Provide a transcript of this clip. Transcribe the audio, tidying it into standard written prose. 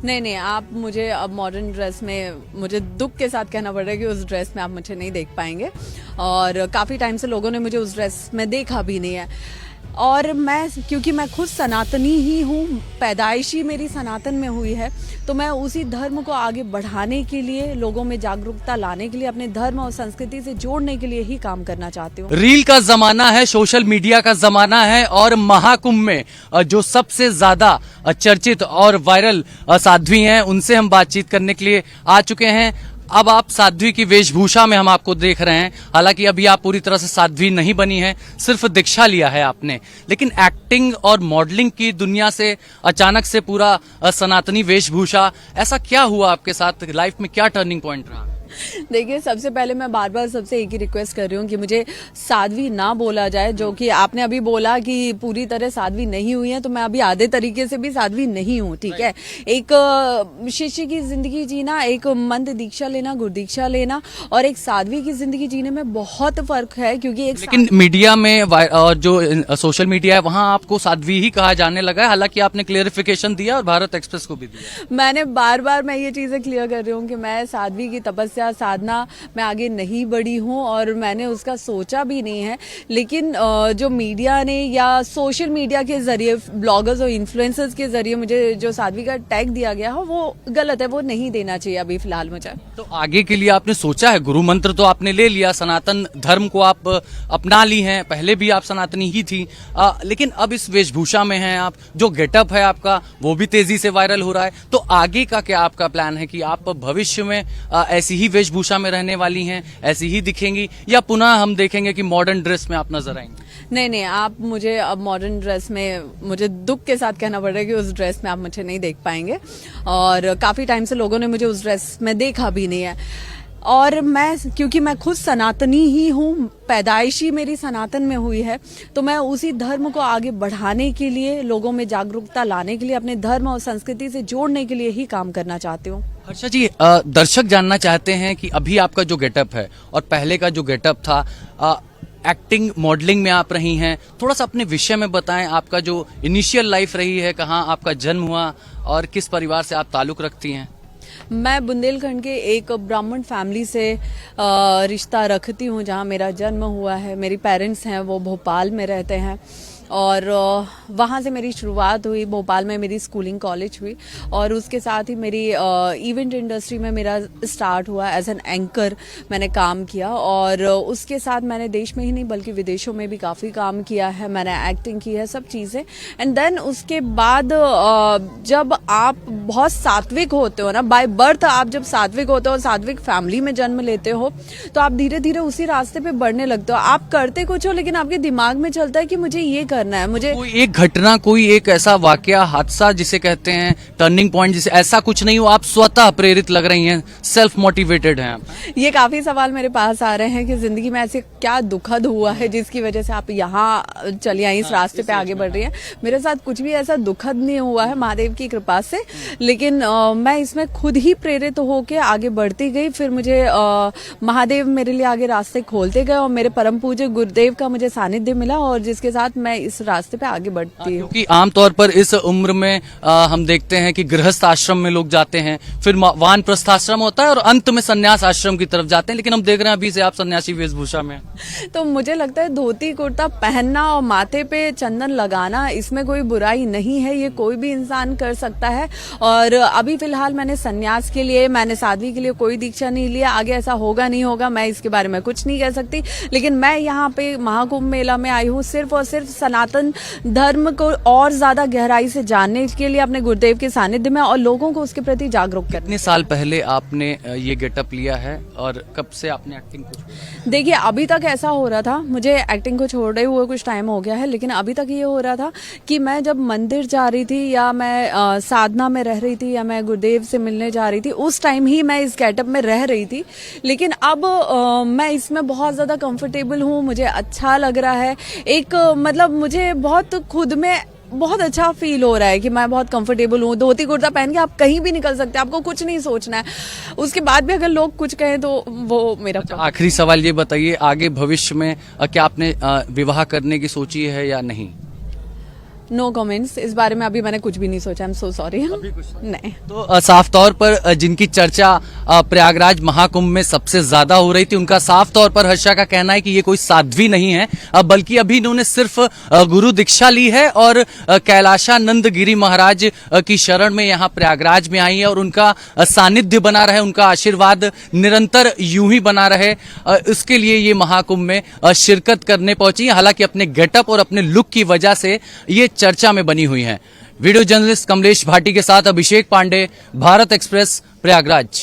नहीं नहीं, आप मुझे अब मॉडर्न ड्रेस में, मुझे दुख के साथ कहना पड़ रहा है कि उस ड्रेस में आप मुझे नहीं देख पाएंगे। और काफ़ी टाइम से लोगों ने मुझे उस ड्रेस में देखा भी नहीं है। और मैं, क्योंकि मैं खुद सनातनी ही हूँ, पैदाइशी मेरी सनातन में हुई है, तो मैं उसी धर्म को आगे बढ़ाने के लिए, लोगों में जागरूकता लाने के लिए, अपने धर्म और संस्कृति से जोड़ने के लिए ही काम करना चाहती हूँ। रील का जमाना है, सोशल मीडिया का जमाना है और महाकुंभ में जो सबसे ज्यादा चर्चित और वायरल साध्वी हैं, उनसे हम बातचीत करने के लिए आ चुके हैं। अब आप साध्वी की वेशभूषा में हम आपको देख रहे हैं। हालांकि अभी आप पूरी तरह से साध्वी नहीं बनी है, सिर्फ दीक्षा लिया है आपने, लेकिन एक्टिंग और मॉडलिंग की दुनिया से अचानक से पूरा सनातनी वेशभूषा, ऐसा क्या हुआ आपके साथ? लाइफ में क्या टर्निंग पॉइंट रहा? देखिए, सबसे पहले मैं बार बार सबसे एक ही रिक्वेस्ट कर रही हूँ कि मुझे साध्वी ना बोला जाए। जो कि आपने अभी बोला कि पूरी तरह साध्वी नहीं हुई है, तो मैं अभी आधे तरीके से भी साध्वी नहीं हूँ, ठीक है। एक शिष्य की जिंदगी जीना, एक मंत्र दीक्षा लेना, गुरु दीक्षा लेना, और एक साध्वी की जिंदगी जीने में बहुत फर्क है। क्योंकि लेकिन मीडिया में और जो सोशल मीडिया है, वहां आपको साध्वी ही कहा जाने लगा है। हालांकि आपने क्लियरिफिकेशन दिया और भारत एक्सप्रेस को भी दिया। मैंने बार बार मैं ये चीजें क्लियर कर रही हूँ कि मैं साध्वी की तपस्या, साधना में आगे नहीं बढ़ी हूँ और मैंने उसका सोचा भी नहीं है। लेकिन जो मीडिया ने या सोशल मीडिया के जरिए, ब्लॉगर्स और इन्फ्लुएंसर्स के जरिए मुझे जो साध्वी का टैग दिया गया है, वो गलत है, वो नहीं देना चाहिए अभी फिलहाल मुझे। तो आगे के लिए आपने सोचा है? गुरु मंत्र तो आपने ले लिया, सनातन धर्म को आप अपना ली हैं, पहले भी आप सनातनी ही थी, लेकिन अब इस वेशभूषा में हैं आप, जो गेटअप है आपका वो भी तेजी से वायरल हो रहा है। तो आगे का क्या आपका प्लान है कि आप भविष्य में ऐसी ही वेशभूषा में रहने वाली हैं, ऐसी ही दिखेंगी, या पुनः हम देखेंगे कि मॉडर्न ड्रेस में आप नजर आएंगे? नहीं नहीं, आप मुझे अब मॉडर्न ड्रेस में, मुझे दुख के साथ कहना पड़ रहा है कि उस ड्रेस में आप मुझे नहीं देख पाएंगे। और काफ़ी टाइम से लोगों ने मुझे उस ड्रेस में देखा भी नहीं है। और मैं, क्योंकि मैं खुद सनातनी ही हूँ, पैदाइशी मेरी सनातन में हुई है, तो मैं उसी धर्म को आगे बढ़ाने के लिए, लोगों में जागरूकता लाने के लिए, अपने धर्म और संस्कृति से जोड़ने के लिए ही काम करना चाहती हूँ। हर्षा जी, दर्शक जानना चाहते हैं कि अभी आपका जो गेटअप है और पहले का जो गेटअप था, एक्टिंग मॉडलिंग में आप रही हैं, थोड़ा सा अपने विषय में बताएं। आपका जो इनिशियल लाइफ रही है, कहाँ आपका जन्म हुआ और किस परिवार से आप ताल्लुक रखती हैं? मैं बुंदेलखंड के एक ब्राह्मण फैमिली से रिश्ता रखती हूँ, जहाँ मेरा जन्म हुआ है। मेरी पेरेंट्स हैं वो भोपाल में रहते हैं और वहाँ से मेरी शुरुआत हुई। भोपाल में मेरी स्कूलिंग, कॉलेज हुई और उसके साथ ही मेरी इवेंट इंडस्ट्री में मेरा स्टार्ट हुआ। एज एन एंकर मैंने काम किया और उसके साथ मैंने देश में ही नहीं बल्कि विदेशों में भी काफ़ी काम किया है। मैंने एक्टिंग की है, सब चीज़ें। एंड देन उसके बाद जब आप बहुत सात्विक होते हो ना, बाय बर्थ आप जब सात्विक होते हो, सात्विक फैमिली में जन्म लेते हो, तो आप धीरे धीरे उसी रास्ते पे बढ़ने लगते हो। आप करते कुछ हो लेकिन आपके दिमाग में चलता है कि मुझे ये करना है। मुझे कोई एक घटना, कोई एक ऐसा वाकया, हादसा जिसे कहते हैं टर्निंग पॉइंट, जिसे ऐसा कुछ नहीं हो, आप स्वतः प्रेरित लग रही हैं, सेल्फ मोटिवेटेड हैं? ये काफी सवाल मेरे पास आ रहे हैं कि जिंदगी में ऐसे क्या दुखद हुआ है जिसकी वजह से आप यहाँ चली आई, इस रास्ते पे आगे बढ़ रही हैं। मेरे साथ कुछ भी ऐसा दुखद नहीं हुआ है महादेव की कृपा से, लेकिन मैं इसमें खुद ही प्रेरित होके आगे बढ़ती गई। फिर मुझे महादेव मेरे लिए आगे रास्ते खोलते गए और मेरे परम पूज्य गुरुदेव का मुझे सानिध्य मिला और जिसके साथ मैं इस रास्ते पे आगे बढ़ती हूँ। क्योंकि आमतौर पर इस उम्र में हम देखते हैं कि गृहस्थ आश्रम में लोग जाते हैं, फिर वानप्रस्थ आश्रम होता है और अंत में संन्यास आश्रम की तरफ जाते हैं, लेकिन हम देख रहे हैं अभी से आप सन्यासी वेशभूषा में। तो मुझे लगता है धोती कुर्ता पहनना और माथे पे चंदन लगाना, इसमें कोई बुराई नहीं है, ये कोई भी इंसान कर सकता है। और अभी फिलहाल मैंने सन्यास के लिए, मैंने साध्वी के लिए कोई दीक्षा नहीं लिया। आगे ऐसा होगा नहीं होगा मैं इसके बारे में कुछ नहीं कह सकती, लेकिन मैं यहाँ पे महाकुंभ मेला में आई हूँ सिर्फ और सिर्फ सनातन धर्म को और ज्यादा गहराई से जानने के लिए, अपने गुरुदेव के सानिध्य में, और लोगों को उसके प्रति जागरूक करने। कितने साल पहले आपने ये गेटअप लिया है और कब से आपने एक्टिंग को? देखिए, अभी तक ऐसा हो रहा था, मुझे एक्टिंग को छोड़े हुए कुछ टाइम हो गया है, लेकिन अभी तक ये हो रहा था कि मैं जब मंदिर जा रही थी या मैं साधना में रह रही थी या मैं गुरुदेव से मिलने जा रही थी, उस टाइम ही मैं इस गेटअप में रह रही थी। लेकिन अब मैं इसमें बहुत ज्यादा कंफर्टेबल हूँ, मुझे अच्छा लग रहा है। एक मतलब मुझे बहुत खुद में बहुत अच्छा फील हो रहा है कि मैं बहुत कंफर्टेबल हूँ। धोती कुर्ता पहन के आप कहीं भी निकल सकते हैं, आपको कुछ नहीं सोचना है। उसके बाद भी अगर लोग कुछ कहें तो वो मेरा। आखिरी सवाल ये बताइए, आगे भविष्य में क्या आपने विवाह करने की सोची है या नहीं? नो कमेंट्स, इस बारे में अभी मैंने कुछ भी नहीं सोचा। I am so sorry. नहीं। तो साफ तौर पर जिनकी चर्चा प्रयागराज महाकुंभ में सबसे ज्यादा हो रही थी, उनका साफ तौर पर हर्षा का कहना है कि ये कोई साध्वी नहीं है, बल्कि अभी इन्होंने सिर्फ गुरु दीक्षा ली है और कैलाशानंद गिरी महाराज की शरण में यहाँ प्रयागराज में आई है और उनका सानिध्य बना रहे, उनका आशीर्वाद निरंतर यूं ही बना रहे, इसके लिए ये महाकुंभ में शिरकत करने पहुंची। हालांकि अपने गेटअप और अपने लुक की वजह से ये चर्चा में बनी हुई हैं। वीडियो जर्नलिस्ट कमलेश भाटी के साथ अभिषेक पांडे, भारत एक्सप्रेस, प्रयागराज।